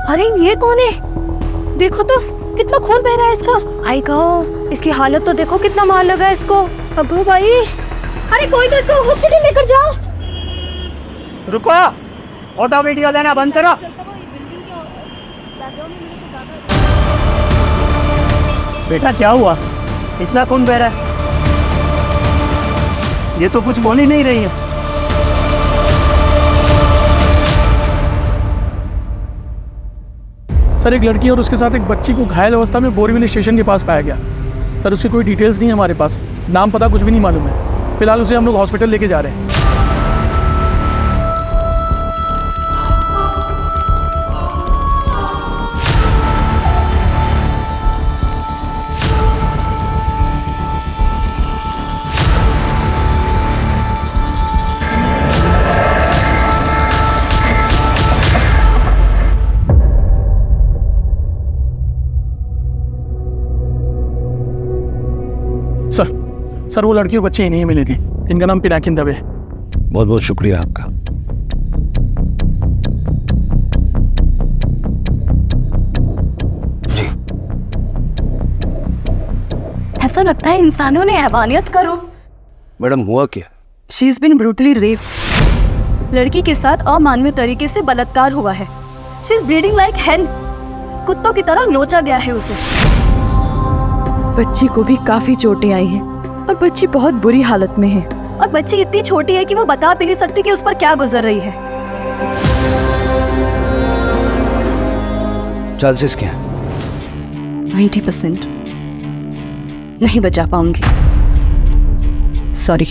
अरे ये कौन है? देखो तो कितना खून बह रहा है इसका। आई कहो, इसकी हालत तो देखो, कितना मार लगा है इसको। अबू भाई, अरे कोई तो इसको हॉस्पिटल लेकर जाओ। रुको, ऑटो वीडियो लेना बंद करो। बेटा क्या हुआ? इतना खून बह रहा है? ये तो कुछ बोल ही नहीं रही है। सर, एक लड़की और उसके साथ एक बच्ची को घायल अवस्था में बोरीवली स्टेशन के पास पाया गया। सर, उसकी कोई डिटेल्स नहीं है हमारे पास, नाम पता कुछ भी नहीं मालूम है। फिलहाल उसे हम लोग हॉस्पिटल लेके जा रहे हैं। सर, वो लड़की और बच्चे ही नहीं मिली थी। इनका नाम पिनाकिन दवे। बहुत बहुत शुक्रिया आपका। जी, ऐसा लगता है इंसानों ने हैवानियत करो। मैडम हुआ क्या? She is been brutally rape. लड़की के साथ अमानवीय तरीके से बलात्कार हुआ है। शी इज ब्लीडिंग लाइक हेन। कुत्तों की तरह नोचा गया है उसे। बच्ची को भी काफी चोटें आई हैं और बच्ची बहुत बुरी हालत में है। और बच्ची इतनी छोटी है कि वो बता भी नहीं सकती कि उस पर क्या गुजर रही है। चांसेस क्या है? 90% नहीं बचा पाऊंगी, सॉरी।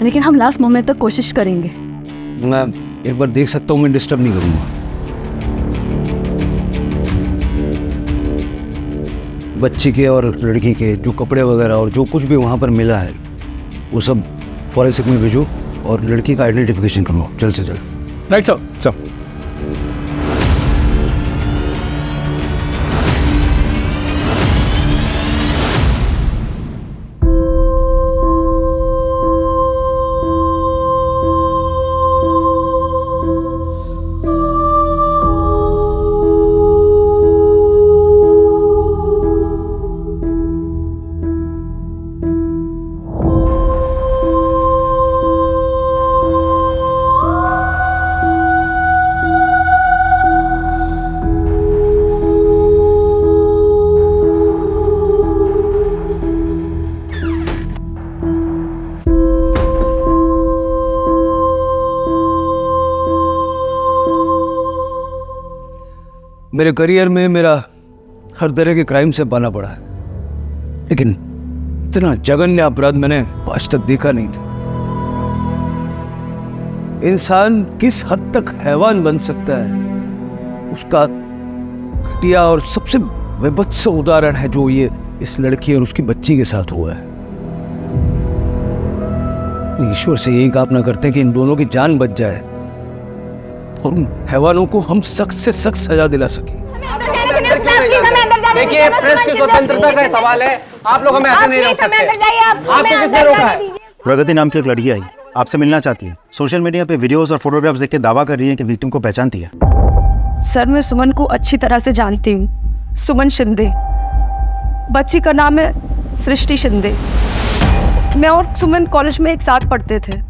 लेकिन हम लास्ट मोमेंट तक कोशिश करेंगे। मैं एक बार देख सकता हूँ, मैं डिस्टर्ब नहीं करूँगा। बच्ची के और लड़की के जो कपड़े वगैरह और जो कुछ भी वहाँ पर मिला है वो सब फॉरेंसिक में भेजो और लड़की का आइडेंटिफिकेशन करो जल्द से जल्द। Right sir. मेरे करियर में मेरा हर तरह के क्राइम से पाना पड़ा है, लेकिन इतना जघन्य अपराध मैंने आज तक देखा नहीं था। इंसान किस हद तक हैवान बन सकता है, उसका घटिया और सबसे विभत्स उदाहरण है जो ये इस लड़की और उसकी बच्ची के साथ हुआ है। ईश्वर से यही कामना करते हैं कि इन दोनों की जान बच जाए और उन हैवानों को हम सख्त से सख्त सजा दिला सकें। देखिए, प्रेस की स्वतंत्रता का सवाल है, आप लोग हमें ऐसे नहीं रोक सकते। आपको किसने रोका है? प्रगति नाम की एक लड़की आई, आपसे मिलना चाहती है। सोशल मीडिया पे वीडियोस और फोटोग्राफ्स देख के दावा कर रही है कि विक्टिम को पहचानती है। सर, मैं सुमन को अच्छी तरह से जानती हूँ। सुमन शिंदे। बच्ची का नाम है सृष्टि शिंदे। मैं और सुमन कॉलेज में एक साथ पढ़ते थे।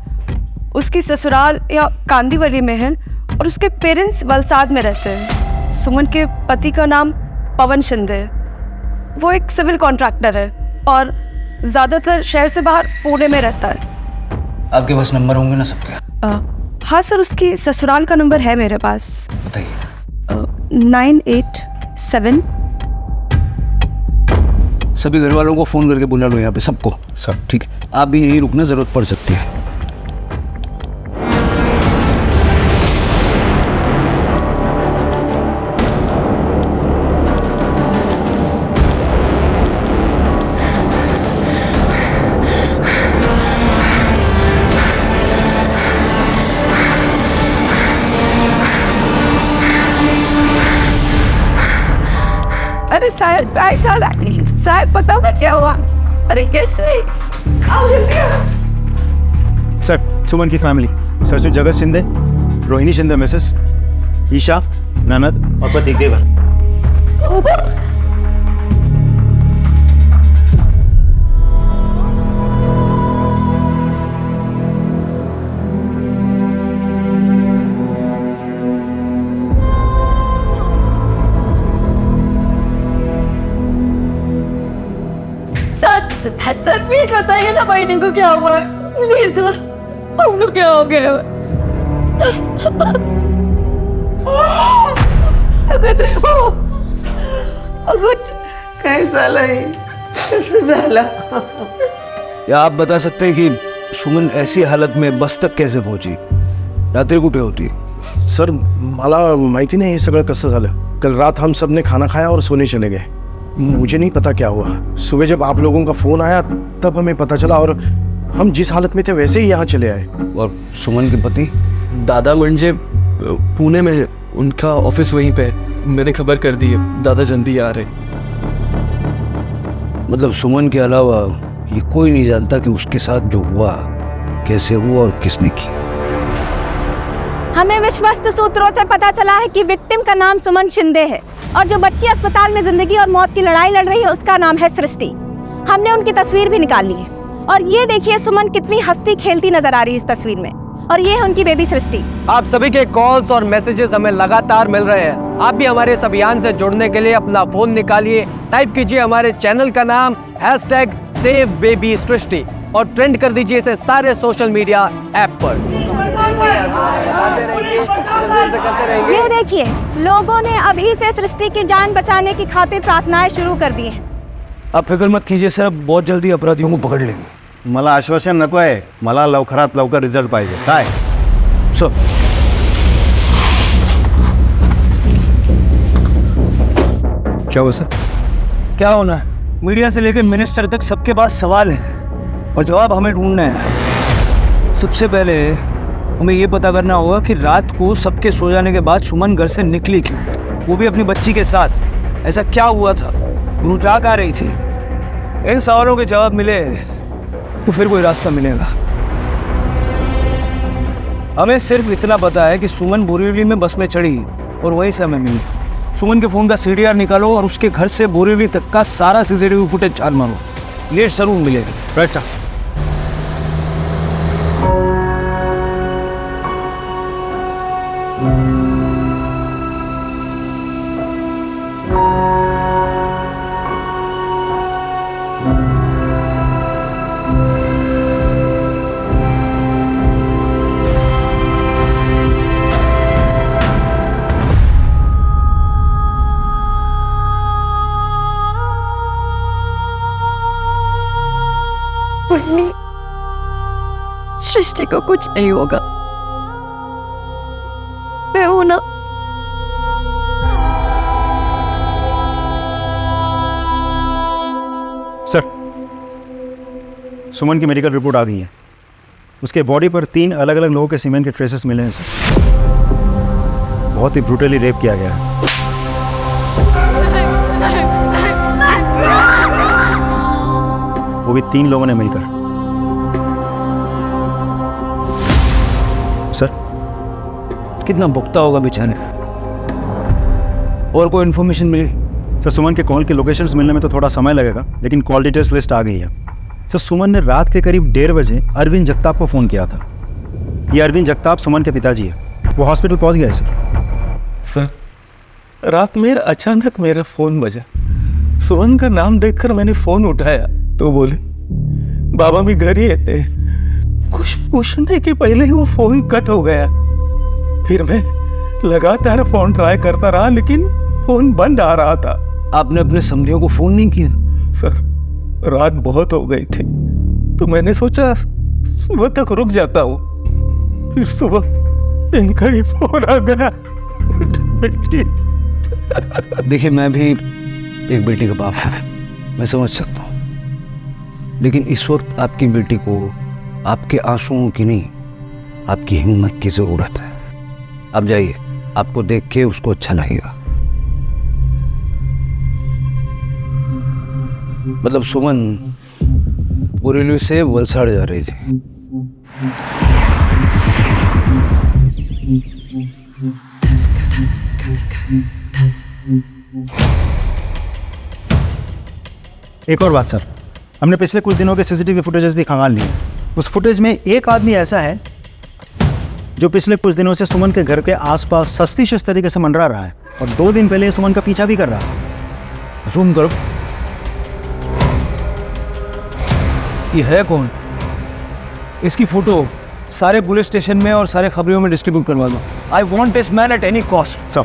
उसकी ससुराल या कांदीवली में है और उसके पेरेंट्स वलसाड में रहते हैं। सुमन के पति का नाम पवन शिंदे है। वो एक सिविल कॉन्ट्रैक्टर है और ज़्यादातर शहर से बाहर पुणे में रहता है। आपके पास नंबर होंगे ना सबके? हाँ सर, उसकी ससुराल का नंबर है मेरे पास। बताइए। 987। सभी घर वालों को फोन करके बुला लो यहाँ पे सबको। सब ठीक है, आप भी यहीं रुकना, जरूरत पड़ सकती है। अरे शायद पता होगा क्या हुआ। अरे कैसे? आओ जल्दी आओ। सर, सुमन की फैमिली, सर जगत शिंदे, रोहिणी शिंदे मिसेस, ईशा, ननद और प्रतीक देवर। सर प्लीज बताइए ना बहनी को क्या हुआ है, प्लीज सर, हम लोग क्या हो गया है? अगं देवा, अगं काय झालंय, कसं झालं? या आप बता सकते हैं कि सुमन ऐसी हालत में बस तक कैसे पहुंची? रात्री कुठे होती? सर मला माहिती नाही हे सगळं कसं झालं। कल रात हम सब ने खाना खाया और सोने चले गए। मुझे नहीं पता क्या हुआ। सुबह जब आप लोगों का फ़ोन आया तब हमें पता चला और हम जिस हालत में थे वैसे ही यहाँ चले आए। और सुमन के पति? दादा म्हणजे पुणे में है, उनका ऑफिस वहीं पे है। मैंने खबर कर दी है, दादा जल्दी आ रहे। मतलब सुमन के अलावा ये कोई नहीं जानता कि उसके साथ जो हुआ कैसे हुआ और किसने किया। हमें विश्वस्त सूत्रों से पता चला है कि विक्टिम का नाम सुमन शिंदे है और जो बच्ची अस्पताल में जिंदगी और मौत की लड़ाई लड़ रही है उसका नाम है सृष्टि। हमने उनकी तस्वीर भी निकाल ली है और ये देखिए सुमन कितनी हंसती खेलती नजर आ रही है इस तस्वीर में, और ये है उनकी बेबी सृष्टि। आप सभी के कॉल्स और मैसेजेस हमें लगातार मिल रहे हैं। आप भी हमारे इस अभियान से जुड़ने के लिए अपना फोन निकालिए, टाइप कीजिए हमारे चैनल का नाम #SaveBabySrishti और ट्रेंड कर दीजिए इसे सारे सोशल मीडिया ऐप पर। ये देखिए लोगों ने अभी से सृष्टि की जान बचाने की खातिर प्रार्थनाएं शुरू कर दी हैं। आप फिक्र मत कीजिए सर, बहुत जल्दी अपराधियों को पकड़ लेंगे। मला आश्वासन नको आहे, मला लवकरात लवकर रिझल्ट पाहिजे। काय सर क्या हुआ सर? क्या होना है? मीडिया से लेकर मिनिस्टर तक सबके पास सवाल है और जवाब हमें ढूंढना है। सबसे पहले हमें ये पता करना होगा कि रात को सबके सो जाने के बाद सुमन घर से निकली क्यों, वो भी अपनी बच्ची के साथ। ऐसा क्या हुआ था, वो जा कहाँ रही थी? इन सवालों के जवाब मिले तो फिर कोई रास्ता मिलेगा। हमें सिर्फ इतना पता है कि सुमन बोरीवली में बस में चढ़ी और वहीं से हमें मिली। सुमन के फ़ोन का CDR निकालो और उसके घर से बोरीवली तक का सारा CCTV फुटेज छान मारो, लेट जरूर मिलेगा। Right sir. सृष्टि को कुछ नहीं होगा, मैं हूं ना। सर सुमन की मेडिकल रिपोर्ट आ गई है। उसके बॉडी पर 3 अलग अलग लोगों के सीमेंट के ट्रेसेस मिले हैं सर। बहुत ही ब्रूटली रेप किया गया है। वो भी 3 लोगों ने मिलकर। सर कितना भुगता होगा बेचारे। और कोई इन्फॉर्मेशन मिली? सर सुमन के कॉल की लोकेशंस मिलने में तो थोड़ा समय लगेगा, लेकिन कॉल डिटेल्स लिस्ट आ गई है। सर सुमन ने रात के करीब 1:30 बजे अरविंद जगताप को फ़ोन किया था। ये अरविंद जगताप सुमन के पिताजी है। वो हॉस्पिटल पहुंच गया है सर। सर रात में अचानक मेरा फ़ोन बजा। सुमन का नाम देखकर मैंने फ़ोन उठाया तो बोले बाबा भी घर ही थे। कुछ पूछने के पहले ही वो फ़ोन कट हो गया। फिर मैं लगातार फ़ोन ट्राई करता रहा लेकिन फ़ोन बंद आ रहा था। आपने अपने समधियों को फ़ोन नहीं किया? सर रात बहुत हो गई थी तो मैंने सोचा सुबह तक रुक जाता हूँ। फिर सुबह इनका ही फ़ोन आ गया। बेटी देखिए मैं भी एक बेटी का बाप हूँ, मैं समझ सकता हूँ, लेकिन इस वक्त आपकी बेटी को आपके आंसुओं की नहीं, आपकी हिम्मत की ज़रूरत है। अब जाइए, आपको देख के उसको अच्छा लगेगा। मतलब सुमन बोरीवली से वलसाड़ जा रही थी। एक और बात सर, हमने पिछले कुछ दिनों के सीसीटीवी फुटेजेस भी खंगाल लिए। उस फुटेज में एक आदमी ऐसा है जो पिछले कुछ दिनों से सुमन के घर के आसपास सस्पिशियस तरीके से मंडरा रहा है और 2 दिन पहले सुमन का पीछा भी कर रहा है। जूम करो। ये है कौन? इसकी फोटो सारे पुलिस स्टेशन में और सारे खबरों में डिस्ट्रीब्यूट करवा दो। I want this man at any cost.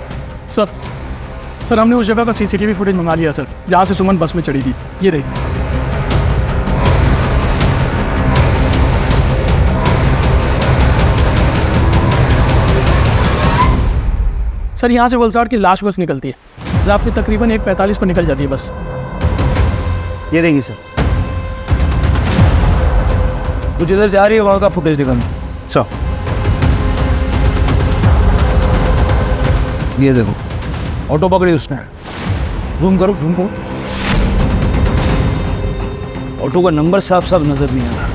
Sir हमने उस जगह का सीसीटीवी फुटेज मंगा लिया सर, जहाँ से सुमन बस में चढ़ी थी। ये रही। सर यहाँ से वलसाड़ की लाश बस निकलती है, रात में तकरीबन 1:45 पर निकल जाती है बस। ये देंगे सर। तो जिधर जा रही है वहाँ का फुटेज दिखाना। सर ये देखो, ऑटो पकड़ी उसने। जूम करो, जूम करो। ऑटो का नंबर साफ साफ नजर नहीं आ रहा।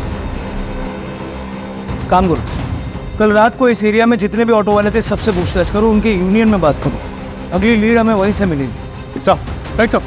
काम करो, कल रात को इस एरिया में जितने भी ऑटो वाले थे सबसे पूछताछ करो, उनके यूनियन में बात करो। अगली लीड हमें वहीं से मिलेगी। Sir right sir.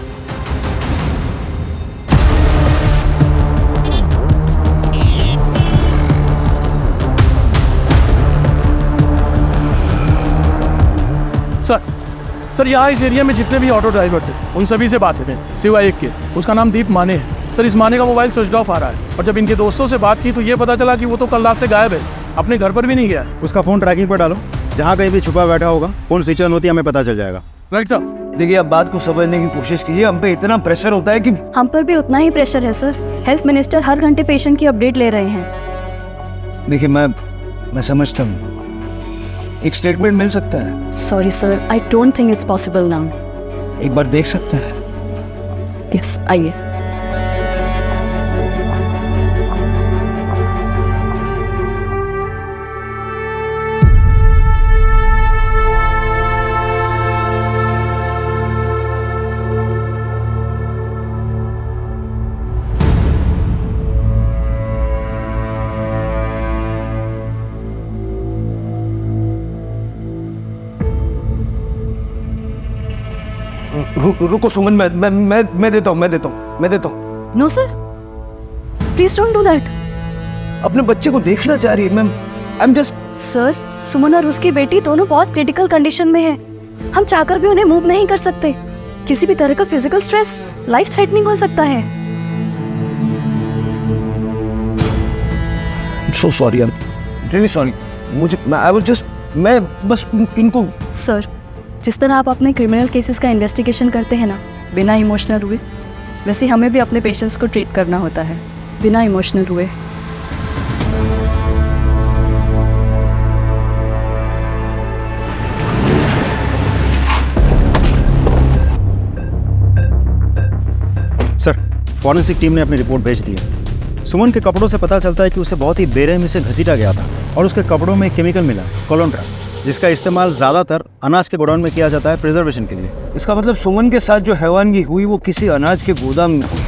सर यहाँ इस एरिया में जितने भी ऑटो ड्राइवर थे उन सभी से बात हुई, सिवाय एक के। उसका नाम दीप माने है। सर इस माने का मोबाइल स्विच ऑफ आ रहा है और जब इनके दोस्तों से बात की तो ये पता चला कि वो तो कल रात से गायब है, अपने घर पर भी नहीं गया। उसका फ़ोन ट्रैकिंग पर डालो, जहाँ कहीं भी छुपा बैठा होगा फ़ोन स्विच ऑन होती है, हमें पता चल जाएगा। Right sir. देखिए, आप बात को समझने की कोशिश कीजिए। हम पे इतना प्रेशर होता है कि हम पर भी उतना ही प्रेशर है सर। हेल्थ मिनिस्टर हर घंटे पेशेंट की अपडेट ले रहे हैं। देखिए, मैं समझता हूँ, एक स्टेटमेंट मिल सकता है। Sorry sir, I don't think it's possible now. एक बार देख सकते हैं? यस, आइए। रुको सुमन, मैं देता हूँ। No sir, please don't do that. अपने बच्चे को देखना चाह रही है ma'am. I am just. Sir, Suman और उसकी बेटी दोनों बहुत क्रिटिकल कंडीशन में है। हम चाहकर भी उन्हें मूव नहीं कर सकते। किसी भी तरह का फिजिकल स्ट्रेस लाइफ थ्रेटनिंग हो सकता है। So sorry, I am really sorry. मैं बस इनको। सर, जिस तरह आप अपने क्रिमिनल केसेस का इन्वेस्टिगेशन करते हैं ना, बिना इमोशनल हुए, वैसे हमें भी अपने पेशेंट्स को ट्रीट करना होता है बिना इमोशनल हुए। सर, फॉरेंसिक टीम ने अपनी रिपोर्ट भेज दी है। सुमन के कपड़ों से पता चलता है कि उसे बहुत ही बेरहमी से घसीटा गया था और उसके कपड़ों में केमिकल मिला, कोलोंड्रा, जिसका इस्तेमाल ज़्यादातर अनाज के गोडाउन में किया जाता है प्रिजर्वेशन के लिए। इसका मतलब सुमन के साथ जो हैवानगी हुई वो किसी अनाज के गोदाम में हुई।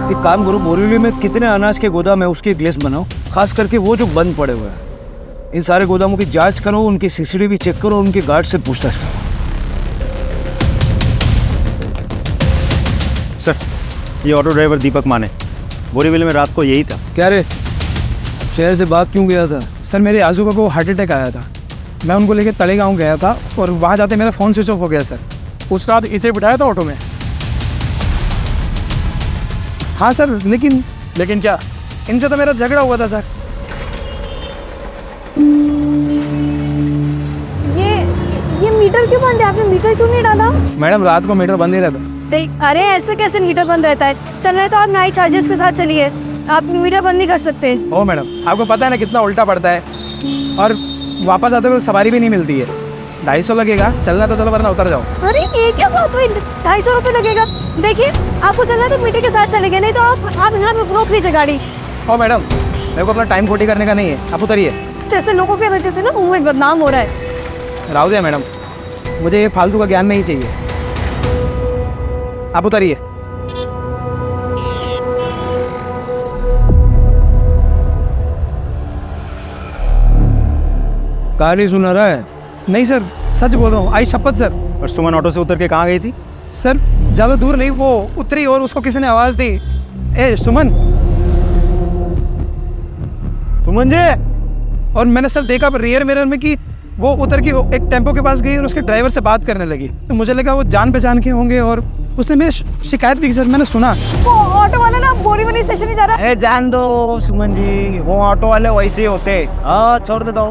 एक काम करो, बोरीवली में कितने अनाज के गोदाम है उसकी एक लिस्ट बनाओ, खास करके वो जो बंद पड़े हुए हैं। इन सारे गोदामों की जांच करो, उनकी सीसीटीवी चेक करो, उनके गार्ड से पूछताछ करो। सर, ये ऑटो ड्राइवर दीपक माने बोरीवली में रात को यही था। क्या रे, शहर से भाग क्यों गया था? सर मेरे आजू को हार्ट अटैक आया था, मैं उनको लेकर तलेगांव गया था और वहाँ जाते मेरा फ़ोन स्विच ऑफ हो गया सर। उस रात इसे बिठाया था ऑटो में। हाँ सर, लेकिन क्या, इनसे तो मेरा झगड़ा हुआ था सर। ये मीटर क्यों बंद है? आपने मीटर क्यों नहीं डाला? मैडम, रात को मीटर बंद ही रहता। अरे ऐसे कैसे मीटर बंद रहता है? चल रहे तो आप नाइट चार्जेस के साथ चलिए, आप मीटर बंद नहीं कर सकते। ओ मैडम, आपको पता है ना कितना उल्टा पड़ता है, और वापस आते हुए सवारी भी नहीं मिलती है। 250 लगेगा, चलना तो चलो वरना उतर जाओ। अरे ये क्या बात हुई? 250 रुपये लगेगा। देखिए, आपको चलना तो मीटर के साथ चलेंगे, नहीं तो आप यहाँ पे रोक लीजिए गाड़ी। ओ मैडम, मेरे को अपना टाइम खोटी करने का नहीं है, आप उतरिए। ऐसे लोगों की वजह से ना मुँह में बदनाम हो रहा है। राव दिया मैडम, मुझे ये फालतू का ज्ञान नहीं चाहिए, आप उतरिए। कहानी सुना रहा है? नहीं सर, सच बोल रहा हूँ, आई शपथ सर। और सुमन ऑटो से उतर के कहाँ गई थी? सर ज़्यादा दूर नहीं, वो उतरी और उसको किसी ने आवाज़ दी, ए सुमन। सुमन जी। और मैंने सर देखा रियर मिरर में कि वो उतर के एक टेम्पो के पास गई और उसके ड्राइवर से बात करने लगी। तो मुझे लगा वो जान पहचान के होंगे और उसने मेरी शिकायत भी की सर, मैंने सुना। वो ऑटो वाला ना बोरीवली स्टेशन ही जा रहा है। ए जान दो सुमन जी, वो ऑटो वाले वैसे ही होते। हाँ छोड़ दे दो।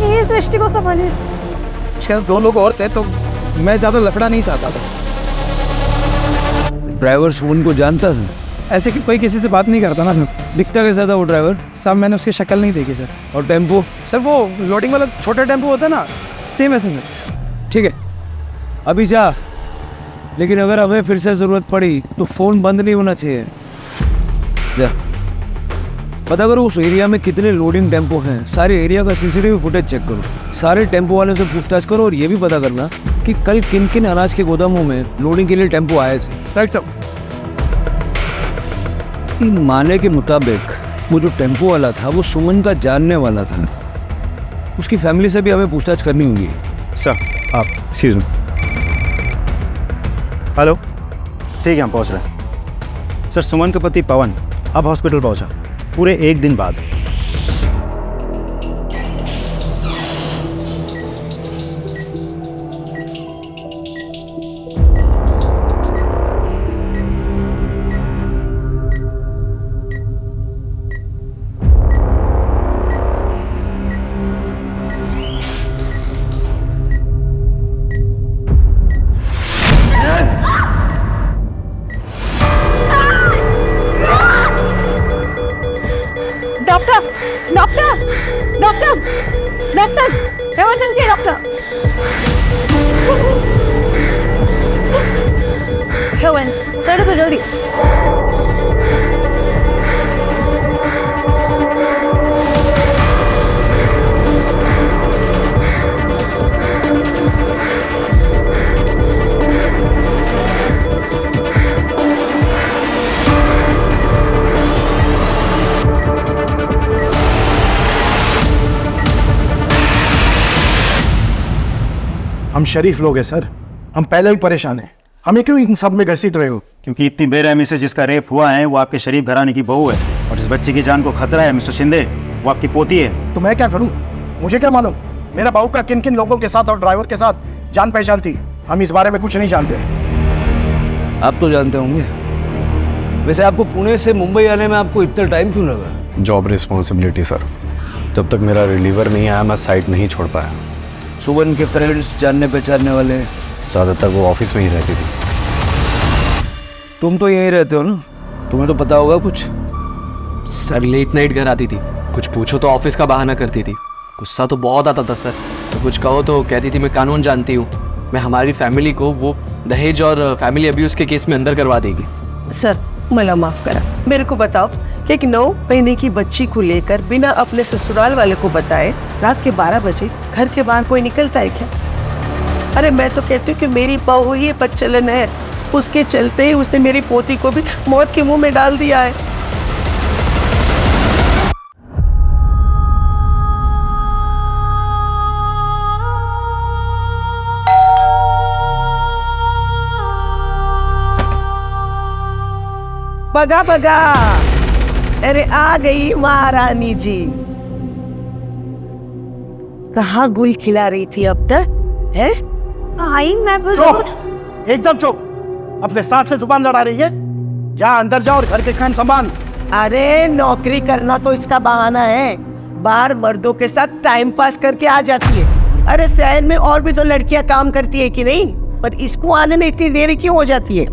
ये सृष्टि को संभालिए। शायद 2 लोग और थे तो मैं ज़्यादा लफड़ा नहीं चाहता था। ड्राइवर सुमन को जानता था? ऐसे कि कोई किसी से बात नहीं करता ना सर। दिखता कैसा था वो ड्राइवर? साहब मैंने उसकी शक्ल नहीं देखी सर। और टेम्पो? सर वो लोडिंग वाला छोटा टेम्पो होता है ना, सेम ऐसे में। ठीक है अभी जा, लेकिन अगर हमें फिर से ज़रूरत पड़ी तो फ़ोन बंद नहीं होना चाहिए। जा पता करो उस एरिया में कितने लोडिंग टेम्पो हैं, सारे एरिया का सीसीटीवी फुटेज चेक करो, सारे टेम्पो वालों से पूछताछ करो और ये भी पता करना कि कल किन किन अनाज के गोदामों में लोडिंग के लिए टेम्पो आए थे। राइट साहब। माने के मुताबिक वो जो टेम्पो वाला था वो सुमन का जानने वाला था। उसकी फैमिली से भी हमें पूछताछ करनी होगी। सर आप एक्सक्यूज मी। हेलो, ठीक है हम पहुंच रहे हैं। सर सुमन का पति पवन अब हॉस्पिटल पहुंचा, पूरे 1 दिन बाद। Doctor doctor doctor doctor, emergency है डॉक्टर। हेवेंस, सर तो जल्दी। हम शरीफ लोग हैं सर, हम पहले ही परेशान हैं, हमें क्यों इन सब में घसीट रहे हो? क्योंकि इतनी बेरहमी से जिसका रेप हुआ है वो आपके शरीफ घराने की बहू है, और जिस बच्चे की जान को खतरा है मिस्टर शिंदे, वो आपकी पोती है। तो मैं क्या करूं? मुझे क्या मालूम मेरा बहू का किन किन लोगों के साथ और ड्राइवर के साथ जान पहचान थी? हम इस बारे में कुछ नहीं जानते। आप तो जानते होंगे। वैसे आपको पुणे से मुंबई आने में आपको इतना टाइम क्यों लगा? जॉब रिस्पॉन्सिबिलिटी सर, जब तक मेरा रिलीवर नहीं आया मैं साइट नहीं छोड़ पाया। सुमन के फ्रेंड्स, जानने पहचानने वाले? ज़्यादातर वो ऑफिस में ही रहती थी। तुम तो यहीं रहते हो ना, तुम्हें तो पता होगा कुछ। सर लेट नाइट घर आती थी, कुछ पूछो तो ऑफिस का बहाना करती थी, गुस्सा तो बहुत आता था सर। तो कुछ कहो तो कहती थी मैं कानून जानती हूँ, मैं हमारी फैमिली को वो दहेज और फैमिली अब्यूज़ के केस में अंदर करवा देगी। सर मला माफ करा, मेरे को बताओ कि एक 9 महीने की बच्ची को लेकर बिना अपने ससुराल वाले को बताए रात के 12 बजे घर के बाहर कोई निकलता है क्या? अरे मैं तो कहती हूँ कि मेरी बहू ही बच्चलन है, उसके चलते ही उसने मेरी पोती को भी मौत के मुंह में डाल दिया है। बगा बगा, अरे आ गई महारानी जी। कहाँ गुल खिला रही थी अब तक है? आई मैं बस चुप, एकदम चुप। अपने सास से जुबान लड़ा रही है? जा अंदर जा और घर के काम संभाल। अरे नौकरी करना तो इसका बहाना है, बाहर मर्दों के साथ टाइम पास करके आ जाती है। अरे शहर में और भी तो लड़कियां काम करती है कि नहीं, पर इसको आने में इतनी देरी क्यों हो जाती है?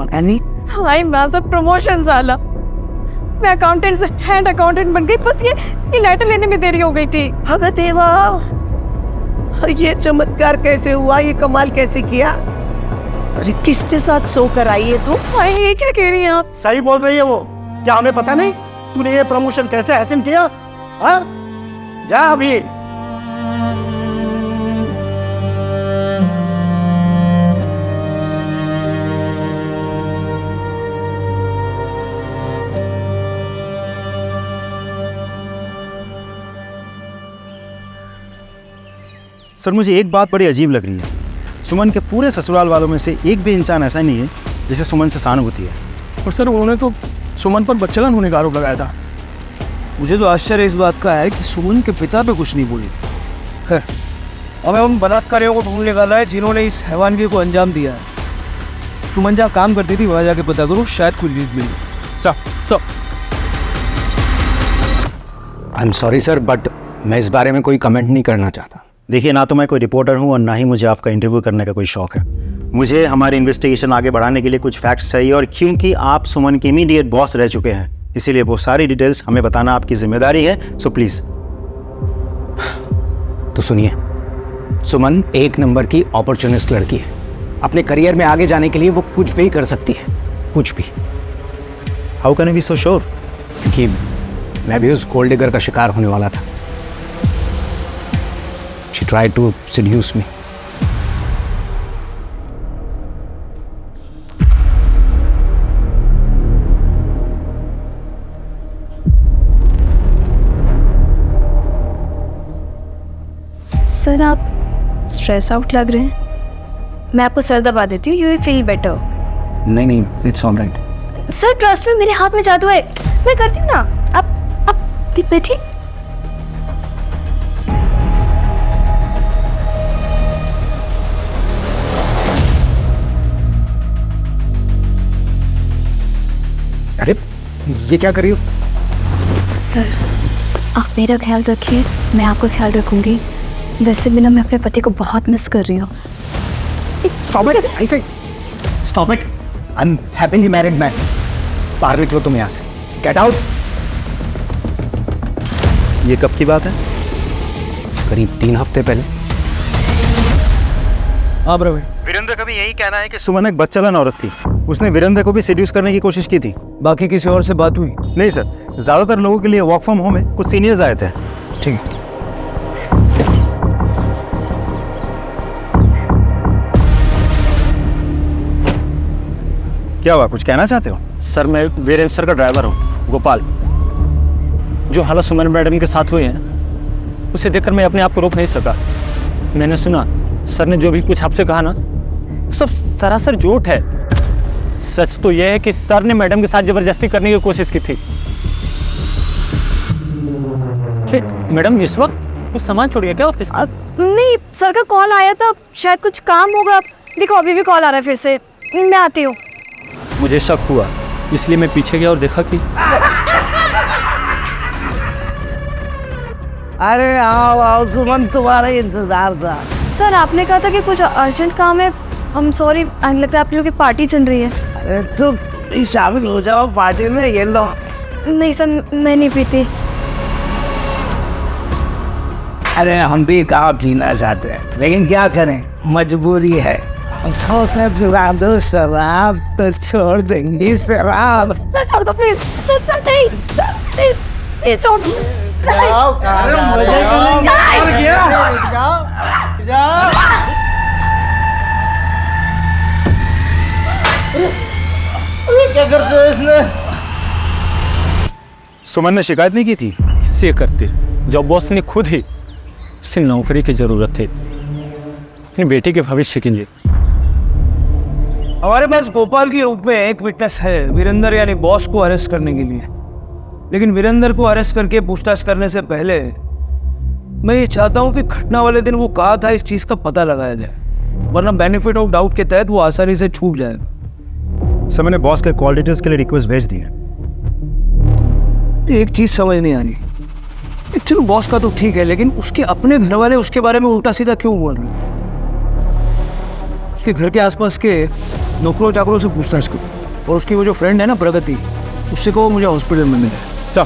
हमारी माँ से प्रमोशन साला, मैं अकाउंटेंट से हेड अकाउंटेंट बन गई, बस ये लेटर लेने में देरी हो गई थी। अगर देवा, ये चमत्कार कैसे हुआ? ये कमाल कैसे किया? अरे किसके साथ सोकर आई है तू? ये क्या कह रही हैं आप? सही बोल रही है वो, क्या हमें पता नहीं तूने ये प्रमोशन कैसे हासिल किया? हाँ जा अभी। सर मुझे एक बात बड़ी अजीब लग रही है, सुमन के पूरे ससुराल वालों में से एक भी इंसान ऐसा नहीं है जिसे सुमन से सहानुभूति है। और सर उन्होंने तो सुमन पर बच्चलन होने का आरोप लगाया था। मुझे तो आश्चर्य इस बात का है कि सुमन के पिता पे कुछ नहीं बोली। खैर, हमें उन बलात्कारियों को ढूंढने वाला है जिन्होंने इस हैवानगी को अंजाम दिया है। सुमन जहाँ काम करती थी वहाँ जाके पता करो, शायद कुछ लीड मिले। Sir I am sorry sir, but मैं इस बारे में कोई कमेंट नहीं करना चाहता। देखिए, ना तो मैं कोई रिपोर्टर हूँ और ना ही मुझे आपका इंटरव्यू करने का कोई शौक है। मुझे हमारी इन्वेस्टिगेशन आगे बढ़ाने के लिए कुछ फैक्ट्स चाहिए, और क्योंकि आप सुमन के इमीडिएट बॉस रह चुके हैं, इसीलिए वो सारी डिटेल्स हमें बताना आपकी जिम्मेदारी है। So please. तो सुनिए, सुमन एक नंबर की अपॉर्चुनिस्ट लड़की है। अपने करियर में आगे जाने के लिए वो कुछ भी कर सकती है, कुछ भी। How can I be so sure? क्योंकि मैं भी उस गोल्ड डिगर का शिकार होने वाला था। She tried to seduce me. Sir आप स्ट्रेस आउट लग रहे हैं, मैं आपको सर दबा देती हूँ, यू विल फील बेटर। नहीं, it's all right. Sir trust में, मेरे हाथ में जादू है, मैं करती हूँ ना। आप बैठिए। अरे ये क्या कर रही हो? सर आप मेरा ख्याल रखिए, मैं आपका ख्याल रखूंगी। वैसे भी ना मैं अपने पति को बहुत मिस कर रही हूँ। Stop it! I say, stop it! I'm happily married man. बाहर निकलो तुम यहाँ से। Get out! ये कब की बात है? करीब 3 हफ्ते पहले। हाँ ब्रो, वीरेंद्र का भी यही कहना है कि सुमन एक बच्चलन औरत थी। उसने वीरेंद्र को भी सेड्यूस करने की कोशिश की थी। बाकी किसी और से बात हुई? नहीं सर, ज़्यादातर लोगों के लिए वर्क फ्रॉम होम है, कुछ सीनियर्स आए थे। ठीक है। क्या हुआ, कुछ कहना चाहते हो? सर मैं वीरेंद्र सर का ड्राइवर हूँ, गोपाल। जो हालत सुमन मैडम के साथ हुई है उसे देखकर मैं अपने आप को रोक नहीं सका। मैंने सुना सर ने जो भी कुछ आपसे कहा ना, सब सरासर झूठ है। सच तो यह है कि सर ने मैडम के साथ जबरदस्ती करने की कोशिश की थी। मैडम इस वक्त कुछ सामान छोड़िए क्या ऑफिस? नहीं, सर का कॉल आया था, शायद कुछ काम होगा। देखो अभी भी कॉल आ रहा है फिर से, मैं आती हूँ। मुझे शक हुआ, इसलिए मैं पीछे गया और देखा कि अरे आओ सुमन, तुम्हारा इंतजार था। सर आपने कहा था कि कुछ अर्जेंट काम है। हम सॉरी, लगता है आप लोगों की पार्टी चल रही है। अरे तुम शामिल हो जाओ पार्टी में, ये लो। नहीं सर, मैं नहीं पीती। अरे हम भी कहाँ पीना चाहते हैं, लेकिन क्या करें, मजबूरी है। से पिला दो शराब तो छोड़ देंगे शराब। सर छोड़ दो प्लीज, सर नहीं, छोड़ दो। क्या करते हो इसने? सुमन ने शिकायत नहीं की थी? किससे करते, जब बॉस ने खुद ही उसे नौकरी की जरूरत थी अपनी बेटी के भविष्य के लिए। हमारे पास गोपाल के रूप में एक विटनेस है, वीरेंद्र यानी बॉस को अरेस्ट करने के लिए। लेकिन वीरेंद्र को अरेस्ट करके पूछताछ करने से पहले मैं ये चाहता हूँ कि घटना वाले दिन वो कहा था इस चीज का पता लगाया जाए, वरना बेनिफिट ऑफ डाउट के तहत वो आसानी से छूट जाएगा। सर मैंने बॉस के कॉल डिटेल्स के लिए रिक्वेस्ट भेज दी है। एक चीज समझ नहीं आ रही, चलो बॉस का तो ठीक है, लेकिन उसके अपने घर वाले उसके बारे में उल्टा सीधा क्यों बोल रहे हैं? उसके घर के आसपास के नौकरों चाकरों से पूछताछ करो, और उसकी वो जो फ्रेंड है ना प्रगति, उससे कहो मुझे हॉस्पिटल में मिले। सर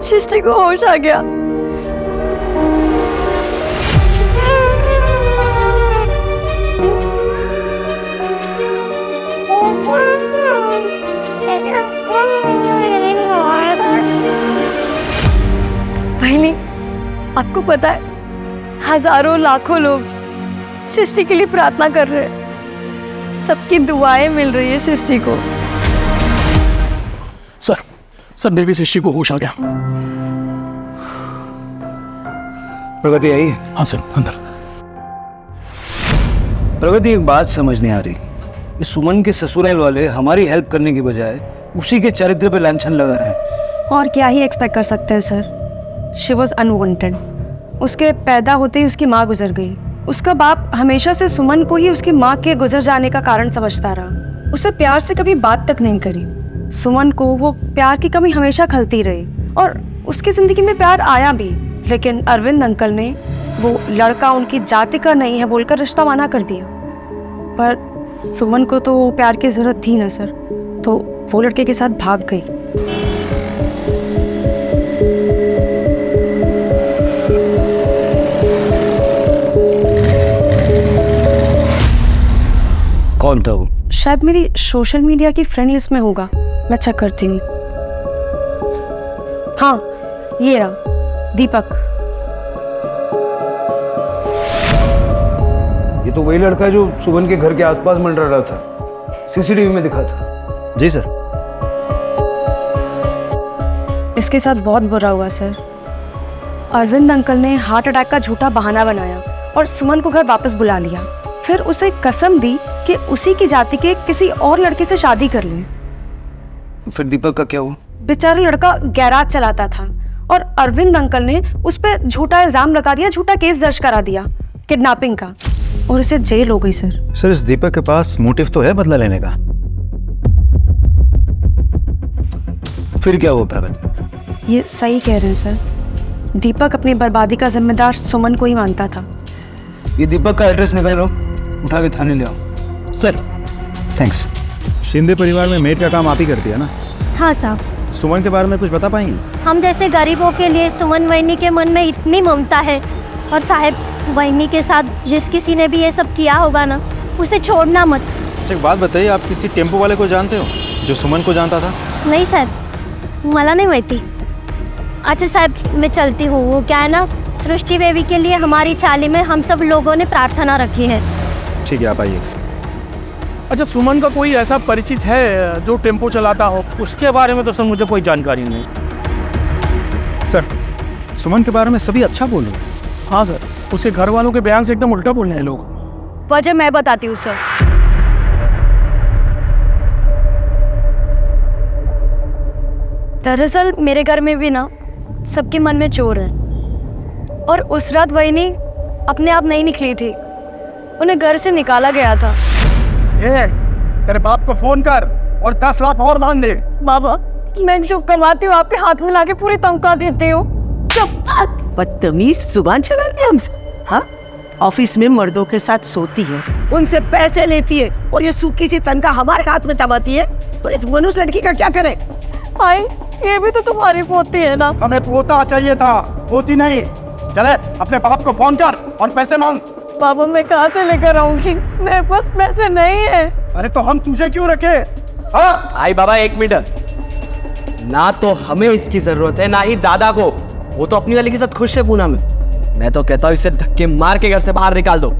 सृष्टि को होश आ गया। आपको पता है, हजारों लाखों लोग सृष्टि के लिए प्रार्थना कर रहे हैं। सबकी दुआएं मिल रही है सृष्टि को। सर बेबी सृष्टि को होश आ गया। प्रगति आई? हाँ सर, अंदर। प्रगति, एक बात समझ नहीं आ रही, ये सुमन के ससुराल वाले हमारी हेल्प करने की बजाय उसी के चरित्र पे लांछन लगा रहे हैं। और क्या ही एक्सपेक्ट कर सकते हैं सर। She was unwanted. उसके पैदा होते ही उसकी माँ गुजर गई। उसका बाप हमेशा से सुमन को ही उसकी माँ के गुजर जाने का कारण समझता रहा। उसे प्यार से कभी बात तक नहीं करी। सुमन को वो प्यार की कमी हमेशा खलती रही और उसकी जिंदगी में प्यार आया भी, लेकिन अरविंद अंकल ने वो लड़का उनकी जाति का नहीं है बोलकर रिश्ता माना कर दिया। पर सुमन को तो प्यार की जरूरत थी ना सर, तो वो लड़के के साथ भाग गई। कौन था वो? शायद मेरी सोशल मीडिया की फ्रेंड लिस्ट में होगा, मैं चेक करती हूँ। हाँ, ये रहा, दीपक। ये तो वही लड़का है जो सुमन के घर के आसपास मंडरा रहा था, सीसीटीवी में दिखा था। जी सर। इसके साथ बहुत बुरा हुआ सर। अरविंद अंकल ने हार्ट अटैक का झूठा बहाना बनाया और सुमन को घर वापस बुला लिया। फिर उसे कसम दी कि उसी की जाति के किसी और लड़के से शादी कर ले। फिर दीपक का क्या हुआ? बेचारा लड़का गैराज चलाता था और अरविंद अंकल ने उस पर झूठा इल्जाम लगा दिया, झूठा केस दर्ज करा दिया किडनैपिंग का, और उसे जेल हो गई सर। सर, इस दीपक के पास मोटिव तो है बदला लेने का। फिर क्या हुआ प्रगति? ये सही कह रहे हैं सर। दीपक अपनी बर्बादी का जिम्मेदार सुमन को ही मानता था। ये दीपक का एड्रेस निकालो, उठा के थाने ले आओ। सर। थैंक्स। शिंदे परिवार में मेड का काम आप ही करती है ना? हाँ साहब। सुमन के बारे में कुछ बता पाएंगी? हम जैसे गरीबों के लिए सुमन वहिनी के मन में इतनी ममता है, और साहब वहिनी के साथ जिस किसी ने भी ये सब किया होगा ना, उसे छोड़ना मत। अच्छा, एक बात बताइए, आप किसी टेम्पो वाले को जानते हो जो सुमन को जानता था? नहीं साहब, मला नहीं माहिती। अच्छा साहब, मैं चलती हूँ। वो क्या है ना, सृष्टि बेबी के लिए हमारी चाली में हम सब लोगों ने प्रार्थना रखी है। ठीक है, आप आइए। अच्छा, सुमन का कोई ऐसा परिचित है जो टेम्पो चलाता हो? उसके बारे में तो सर मुझे कोई जानकारी नहीं। सर, सुमन के बारे में सभी अच्छा बोल रहे हैं। हाँ सर, उसके घर वालों के बयान से एकदम उल्टा बोल रहे हैं लोग। वजह मैं बताती हूँ सर। दरअसल मेरे घर में भी ना सबके मन में चोर है, और उस रात वहिनी अपने आप नहीं निकली थी, उन्हें घर से निकाला गया था। ये तेरे बाप को फोन कर और 10 लाख और मांग दे। बाबा, मैं जो कमाती हूँ आपके हाथ में लाके पूरी तनख्वाह देती हूँ। बदतमीज जुबान चलाती है हमसे। हाँ, ऑफिस में मर्दों के साथ सोती है, उनसे पैसे लेती है, और ये सूखी सी तनख्वाह हमारे हाथ में दबाती है। तो इस मनुष्य लड़की का क्या करे? हाय, ये भी तो तुम्हारी पोती है ना। हमें पोता चाहिए था, पोती नहीं। चले अपने बाप को फोन कर और पैसे मांग। बाबा, मैं कहाँ से लेकर आऊंगी? मेरे पास पैसे नहीं है। अरे तो हम तुझे क्यों रखे? हाँ? आई बाबा, एक मिनट। ना तो हमें इसकी जरूरत है, ना ही दादा को। वो तो अपनी वाली के साथ खुश है पूना में। मैं तो कहता हूँ इसे धक्के मार के घर से बाहर निकाल दो।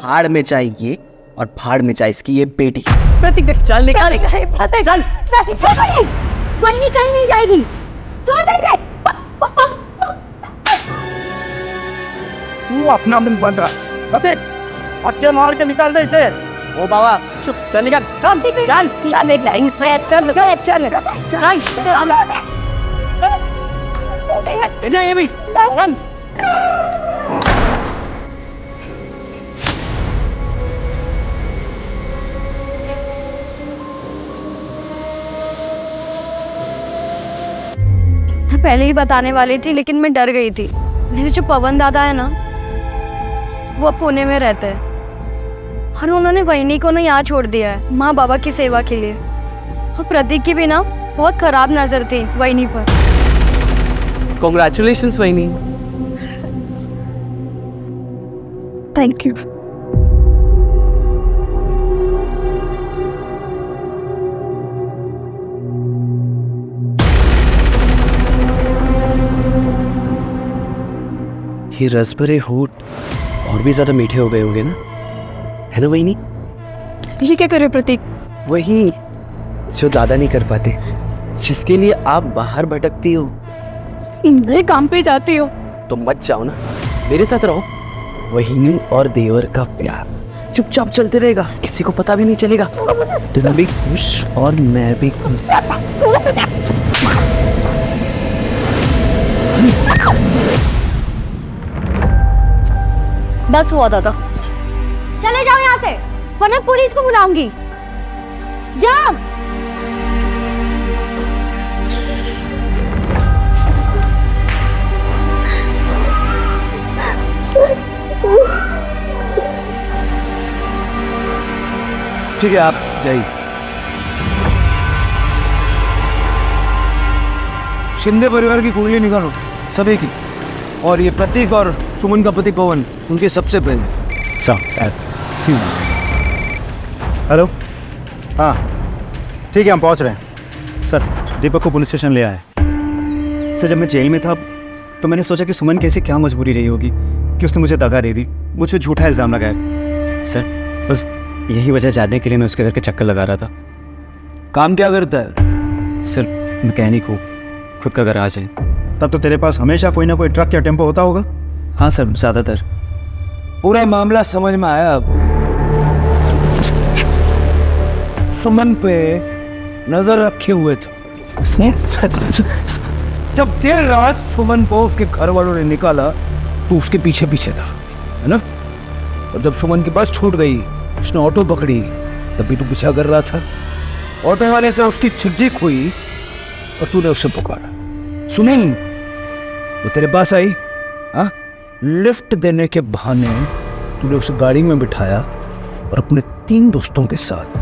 हाड़ में चाहे ये और फाड़ में चाहे इसकी ये बेटी। प्रतीक, चल निकाल। चल। वहिनी कहीं नहीं जाएगी। तू अपना मुंह बंद रख। प्रतीक, धक्के मार के निकाल दे इसे। ओ बाबा, चुप, चल निकाल। चल ये भी पहले ही बताने वाली थी, लेकिन मैं डर गई थी। मेरे जो पवन दादा है ना, वो पुणे में रहते हैं, और उन्होंने वहिनी को ना यहाँ छोड़ दिया है माँ बाबा की सेवा के लिए। और प्रतीक की भी ना बहुत खराब नजर थी वहिनी पर। कॉन्ग्रेचुलेशंस वहिनी। Thank you. ये रस भरे होठ और भी ज़्यादा मीठे हो गए होंगे ना, है ना वहीनी? ये क्या करे प्रतीक? वही जो दादा नहीं कर पाते, जिसके लिए आप बाहर भटकती हो। मैं काम पे जाती हूँ। तो मत जाओ ना, मेरे साथ रहो। वहीनी और देवर का प्यार चुपचाप चलते रहेगा, किसी को पता भी नहीं चलेगा। तुम भी खुश और मैं भी खुश। बस हुआ दादा, चले जाओ यहाँ से वरना पुलिस को बुलाऊंगी। जाओ। ठीक है, आप जाइए। शिंदे परिवार की कुंडली निकालो, सभी की, और ये प्रतीक और सुमन का पति पवन, उनके सबसे पहले। सर हेलो, हाँ ठीक है, हम पहुंच रहे हैं। सर दीपक को पुलिस स्टेशन ले आए। सर जब मैं जेल में था तो मैंने सोचा कि सुमन कैसे क्या मजबूरी रही होगी कि उसने मुझे दगा दे दी, मुझ पर झूठा इल्ज़ाम लगाया। सर बस यही वजह जानने के लिए मैं उसके घर के चक्कर लगा रहा था। काम क्या करता है? सर मैकेनिक हूँ, खुद का गराज है। तब तो तेरे पास हमेशा कोई ना कोई ट्रक या टेम्पो होता होगा। हाँ सर, ज़्यादातर। पूरा मामला समझ में आया अब। सुमन पे नजर रखे हुए थे। जब देर रात सुमन को उसके घर वालों ने निकाला तो उसके पीछे पीछे था, है ना? और जब सुमन की बस छूट गई, उसने ऑटो पकड़ी, तभी तो पीछा कर रहा था। ऑटो वाले से उसकी छिक हुई और तूने उससे पुकारा, सुनिंग वो तेरे पास आई। हाँ, लिफ्ट देने के बहाने तूने उसे गाड़ी में बिठाया और अपने 3 दोस्तों के साथ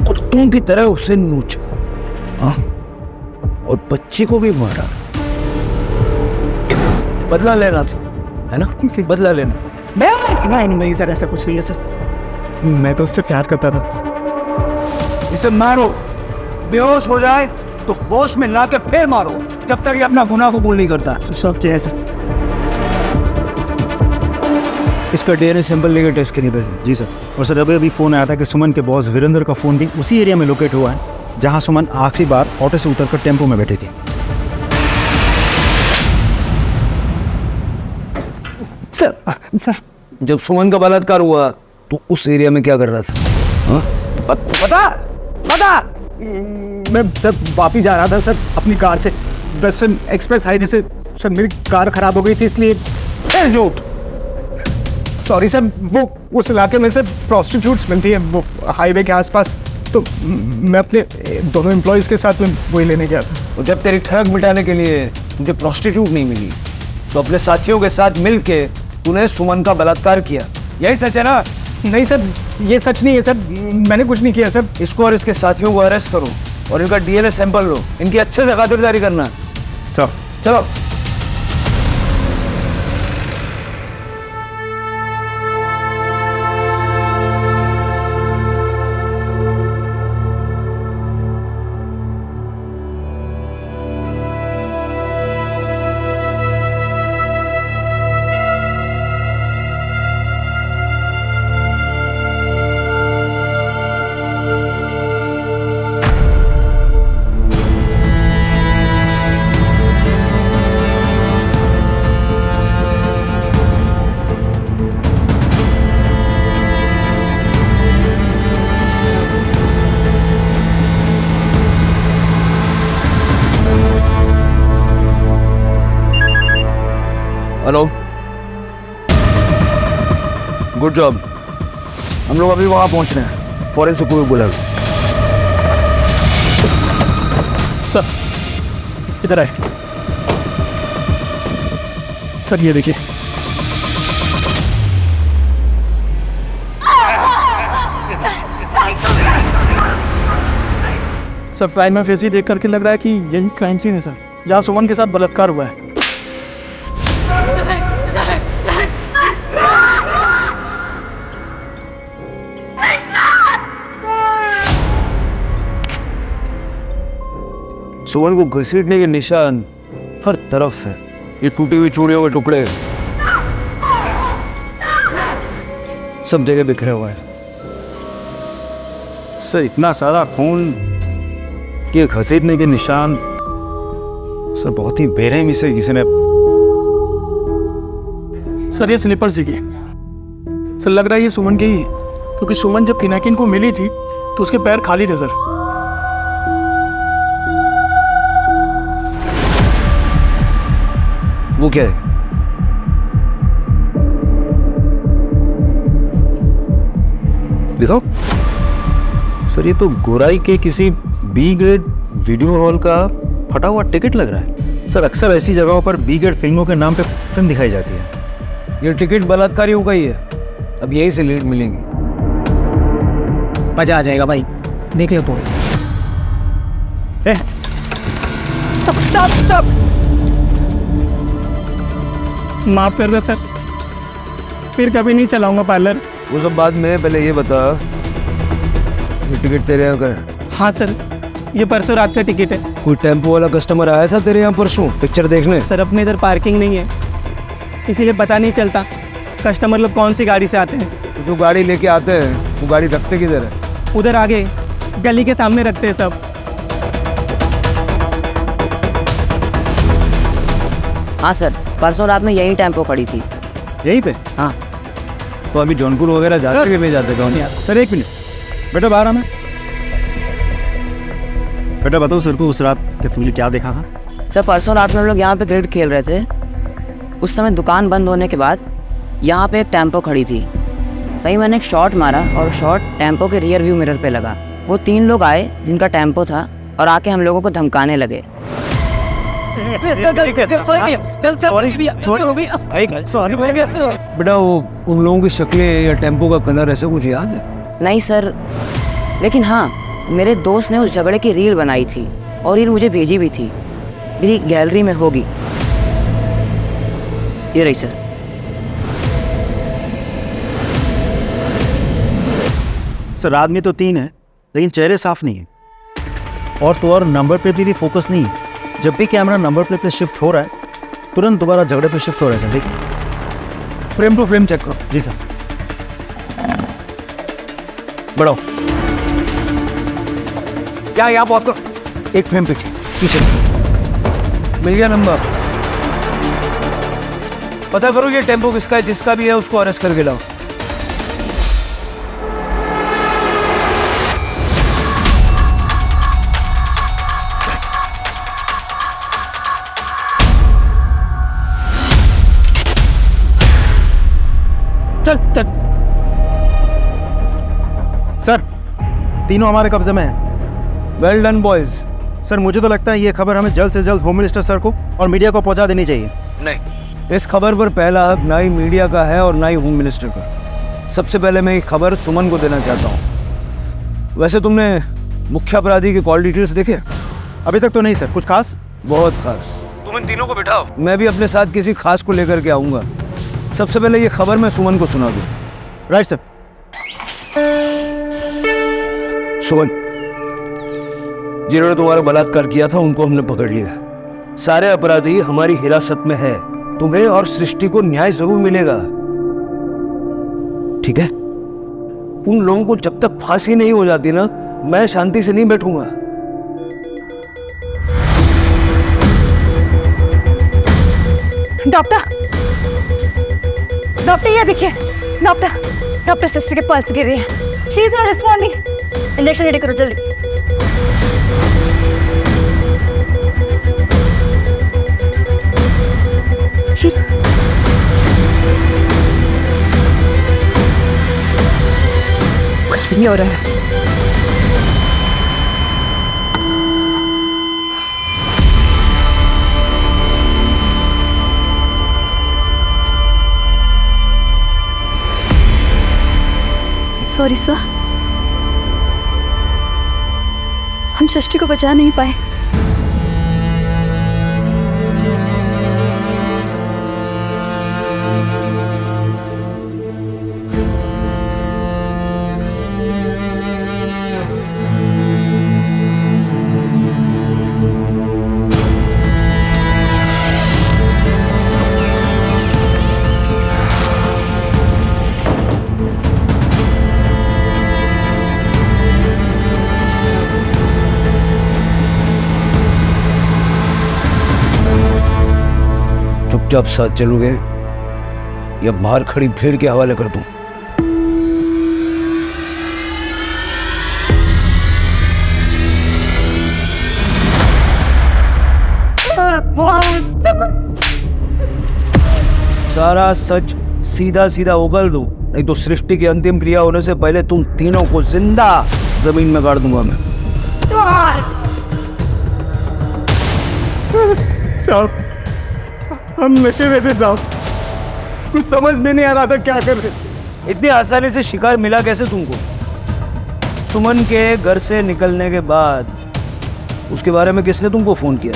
कुत्तों की तरह उसे नोचा, हाँ, और बच्ची को भी मारा। बदला लेना था, है ना? बदला लेना। नहीं सर, ऐसा कुछ नहीं है सर, मैं तो उससे प्यार करता था। इसे मारो, बेहोश हो जाए तो होश में ला के फिर मारो, जब तक ये अपना गुनाह कबूल नहीं करता। सब क्या है सर? इसका डीएनए सैंपल लेकर टेस्ट के लिए भेजो। जी सर। और सर अभी फ़ोन आया था कि सुमन के बॉस वीरेंद्र का फ़ोन भी उसी एरिया में लोकेट हुआ है जहां सुमन आखिरी बार ऑटो से उतरकर टेम्पो में बैठी थी। सर जब सुमन का बलात्कार हुआ तो उस एरिया में क्या कर रहा था? हाँ? बता। मैं सर वापस जा रहा था सर अपनी कार से, वेस्टर्न एक्सप्रेस हाईवे से। सर मेरी कार खराब हो गई थी इसलिए। झूठ। सॉरी सर, वो उस इलाके में से प्रॉस्टिट्यूट्स मिलती है वो हाईवे के आसपास, तो मैं अपने दोनों एम्प्लॉयज़ के साथ में वही लेने गया था। और जब तेरी ठग मिटाने के लिए मुझे प्रॉस्टिट्यूट नहीं मिली तो अपने साथियों के साथ मिल के तूने सुमन का बलात्कार किया, यही सच है ना? नहीं सर, ये सच नहीं है सर, मैंने कुछ नहीं किया सर। इसको और इसके साथियों को अरेस्ट करो और इनका डीएनए सैंपल लो, इनकी अच्छे से खातिरदारी करना। सर चलो। Hello, good job. हम लोग अभी वहां पहुंच रहे हैं, फॉरेंसिक को भी बुला लो। सर इधर आए। सर ये देखिए, सर प्राइमा फेसी देख करके लग रहा है कि यही क्राइम सीन है सर, जहाँ सुमन के साथ बलात्कार हुआ है। सुमन को घसीटने के निशान हर तरफ है। ये टूटी हुई चूड़ियों के टुकड़े, सब जगह बिखरे हुए हैं। सर इतना सारा खून के घसीटने के निशान, सर बहुत ही बेरहमी से किसी ने। सर ये स्लीपर सी की सर, लग रहा है ये सुमन की ही, क्योंकि सुमन जब पिनाकिन को मिली थी तो उसके पैर खाली थे सर। वो क्या है? दिखाओ सर, ये तो गोराई के किसी बी ग्रेड वीडियो हॉल का फटा हुआ टिकट लग रहा है। सर अक्सर ऐसी जगहों पर बी ग्रेड फिल्मों के नाम पे फिल्म दिखाई जाती है। ये टिकट बलात्कारियों का ही है। अब यही से लीड मिलेंगी। मजा आ जाएगा भाई, देख ले तो। स्टॉप। माफ कर दो सर, फिर कभी नहीं चलाऊंगा पार्लर। वो सब बाद में, पहले ये बता, ये टिकट तेरे यहाँ का है? हाँ सर, ये परसों रात का टिकट है। कोई टेम्पो वाला कस्टमर आया था तेरे यहाँ परसों पिक्चर देखने? सर अपने इधर पार्किंग नहीं है, इसीलिए पता नहीं चलता कस्टमर लोग कौन सी गाड़ी से आते हैं। तो जो गाड़ी लेके आते हैं वो गाड़ी रखते किधर है? उधर आगे गली के सामने रखते हैं सब। हाँ सर, परसों रात में यही टेम्पो खड़ी थी। यहीं पे? हाँ। तो अभी जौनपुर वगैरह जाते हुए जाते कौन? सर एक मिनट बेटा, बाहर आना। बेटा बताओ सर को उस रात तस्वीर क्या देखा था? सर परसों रात में हम लोग यहाँ पे क्रिकेट खेल रहे थे। उस समय दुकान बंद होने के बाद यहाँ पे एक टेम्पो खड़ी थी। तभी मैंने एक शॉट मारा और शॉट टेम्पो के रियर व्यू मिरर पे लगा। वो 3 लोग आए जिनका टेम्पो था और आके हम लोगों को धमकाने लगे। बेटा वो उन लोगों की शक्लें या टेम्पो का कलर ऐसा कुछ याद है? नहीं सर, लेकिन हाँ, मेरे दोस्त ने उस झगड़े की रील बनाई थी और रील मुझे भेजी भी थी। मेरी गैलरी में होगी, ये रही सर। सर आदमी तो 3 है लेकिन चेहरे साफ नहीं है, और तो और नंबर प्लेट पे भी फोकस नहीं है। जब भी कैमरा नंबर प्लेट पे शिफ्ट हो रहा है तुरंत दोबारा झगड़े पे शिफ्ट हो रहा है। सर देखिए, फ्रेम टू फ्रेम चेक करो। जी सर। बढ़ाओ। क्या यहाँ पॉज करो। एक फ्रेम पीछे। मिल गया नंबर। पता करो ये टेम्पो किसका है, जिसका भी है उसको अरेस्ट करके लाओ। चल। सर तीनों हमारे कब्जे में हैं। Well done boys. सर मुझे तो लगता है ये खबर हमें जल्द से जल्द होम मिनिस्टर सर को और मीडिया को पहुंचा देनी चाहिए। नहीं, इस खबर पर पहला हक ना ही मीडिया का है और ना ही होम मिनिस्टर का। सबसे पहले मैं ये खबर सुमन को देना चाहता हूँ। वैसे तुमने मुख्य अपराधी के कॉल डिटेल्स देखे? अभी तक तो नहीं सर। कुछ खास? बहुत खास। तुम इन तीनों को बिठाओ, मैं भी अपने साथ किसी खास को लेकर के आऊंगा। सबसे पहले ये खबर मैं सुमन को सुना दूं। Right sir. सुमन, जिन्होंने तुम्हारा बलात्कार किया था उनको हमने पकड़ लिया। सारे अपराधी हमारी हिरासत में है। तुम्हें और सृष्टि को न्याय जरूर मिलेगा, ठीक है? उन लोगों को जब तक फांसी नहीं हो जाती ना, मैं शांति से नहीं बैठूंगा। डॉक्टर ये देखिए, डॉक्टर सिस्टर के पल्स गिर रही है। She is not responding. Injection ready करो जल्दी। कुछ भी नहीं हो रहा है। सॉरी सर, हम सृष्टि को बचा नहीं पाए। चुपचाप साथ चलोगे या बाहर खड़ी भीड़ के हवाले कर दूं? सारा सच सीधा सीधा उगल दो, नहीं तो सृष्टि की अंतिम क्रिया होने से पहले तुम तीनों को जिंदा जमीन में गाड़ दूंगा मैं। साहब, हम नशे में थे साहब, कुछ समझ में नहीं आ रहा था क्या कर रहे। इतनी आसानी से शिकार मिला कैसे तुमको? सुमन के घर से निकलने के बाद उसके बारे में किसने तुमको फोन किया?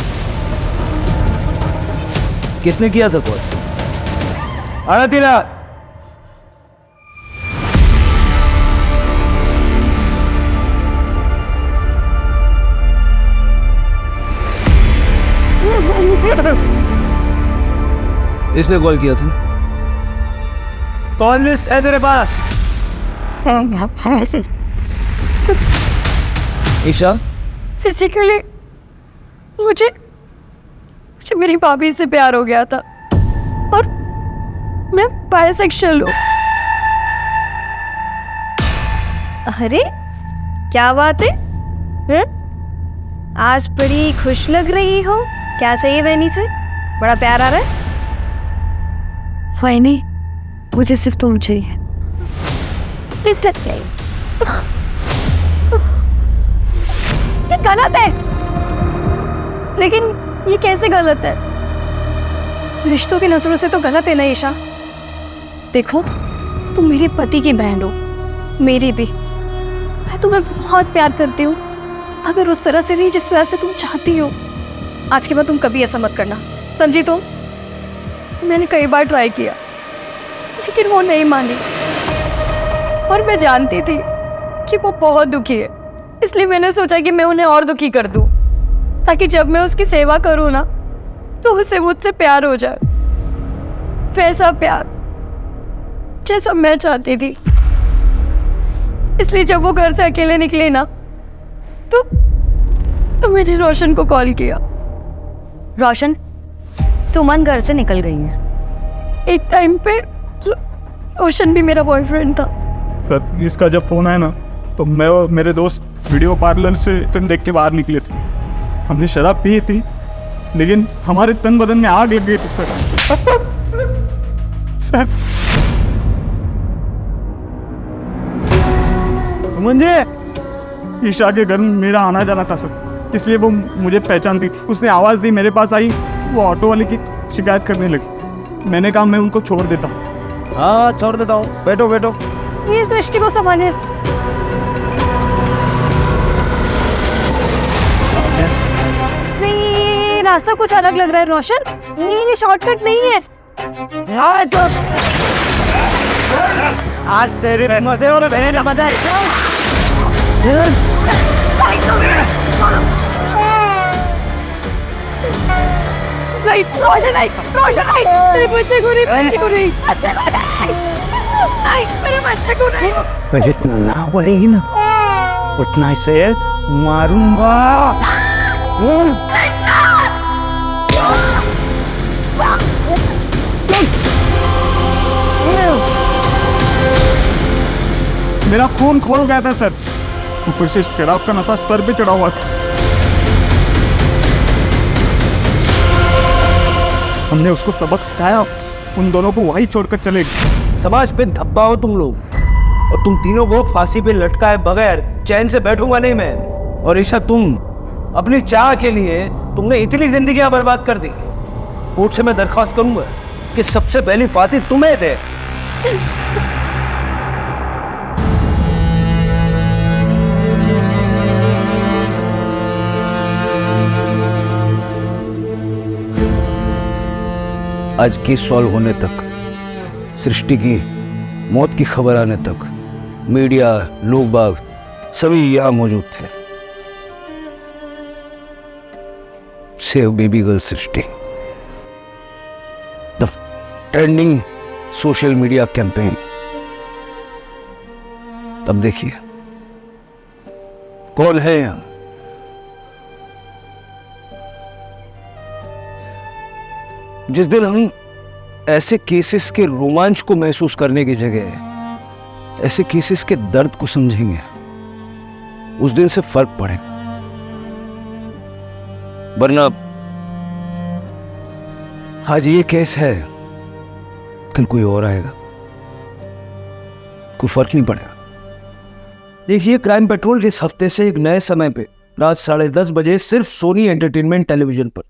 किसने किया था कॉल? आना तेरा इसने कॉल किया था? कॉल लिस्ट है तेरे पास? हाँ सर। ईशा, फिजिकली मुझे मेरी भाभी से प्यार हो गया था और मैं बायसेक्सुअल हूँ। अरे क्या बात है? आज बड़ी खुश लग रही हो, क्या चाहिए बहनी से? बड़ा प्यार आ रहा है? नहीं, मुझे सिर्फ तुम चाहिए। रिश्ता चाहिए? ये गलत है। लेकिन ये कैसे गलत है? रिश्तों की नजरों से तो गलत है ना ईशा। देखो, तुम मेरे पति की बहन हो, मेरी भी। मैं तुम्हें बहुत प्यार करती हूँ, अगर उस तरह से नहीं जिस तरह से तुम चाहती हो। आज के बाद तुम कभी ऐसा मत करना, समझी तुम? मैंने कई बार ट्राई किया लेकिन वो नहीं मानी, और मैं जानती थी कि वो बहुत दुखी है, इसलिए मैंने सोचा कि मैं उन्हें और दुखी कर दूं, ताकि जब मैं उसकी सेवा करूं ना तो उसे मुझसे प्यार हो जाए, वैसा प्यार जैसा मैं चाहती थी। इसलिए जब वो घर से अकेले निकले ना तो मैंने रोशन को कॉल किया। रोशन, सुमन घर से निकल गई है। एक टाइम पे रोशन भी मेरा बॉयफ्रेंड था। सर, इसका जब फोन आया ना तो मैं और मेरे दोस्त वीडियो पार्लर से फिल्म देख के बाहर निकले थे। हमने शराब पी थी लेकिन हमारे तन बदन में आग लग गई थी सर। सर, मुझे ईशा के घर में मेरा आना जाना था सर, इसलिए वो मुझे पहचानती थी। उसने आवाज़ दी, मेरे पास आई, वो ऑटो वाले की शिकायत करने लगी। मैंने कहा मैं उनको छोड़ देता। हाँ, छोड़ देता हूँ, बैठो बैठो। ये सृष्टि को संभालिए। नहीं, ये रास्ता कुछ अलग लग रहा है रोशन। नहीं, ये शॉर्टकट नहीं है। आज तेरे मजे और मेरे मजे। जितना ना बोलेगी ना उतना इसे मारूंगा। मेरा खून खोल गया था सर, ऊपर से शराब का नशा सर पे चढ़ा हुआ था। हमने उसको सबक सिखाया, उन दोनों को वहीं छोड़कर चले गए। समाज पे धब्बा हो तुम लोग, और तुम तीनों को फांसी पे लटकाए बगैर चैन से बैठूंगा नहीं मैं। और ईशा, तुम अपनी चाह के लिए तुमने इतनी जिंदगियां बर्बाद कर दी। कोर्ट से मैं दरख्वास्त करूंगा कि सबसे पहली फांसी तुम्हें दे। आज केस सॉल्व होने तक, सृष्टि की मौत की खबर आने तक मीडिया, लोग बाग सभी यहां मौजूद थे। Save baby girl Srishti, the trending social media campaign. तब देखिए कौन है यहां। जिस दिन हम ऐसे केसेस के रोमांच को महसूस करने की जगह ऐसे केसेस के दर्द को समझेंगे, उस दिन से फर्क पड़ेगा। वरना आज ये केस है, कल कोई और आएगा, कोई फर्क नहीं पड़ेगा। देखिए, क्राइम पेट्रोल इस हफ्ते से एक नए समय पे रात 10:30 बजे सिर्फ सोनी एंटरटेनमेंट टेलीविजन पर।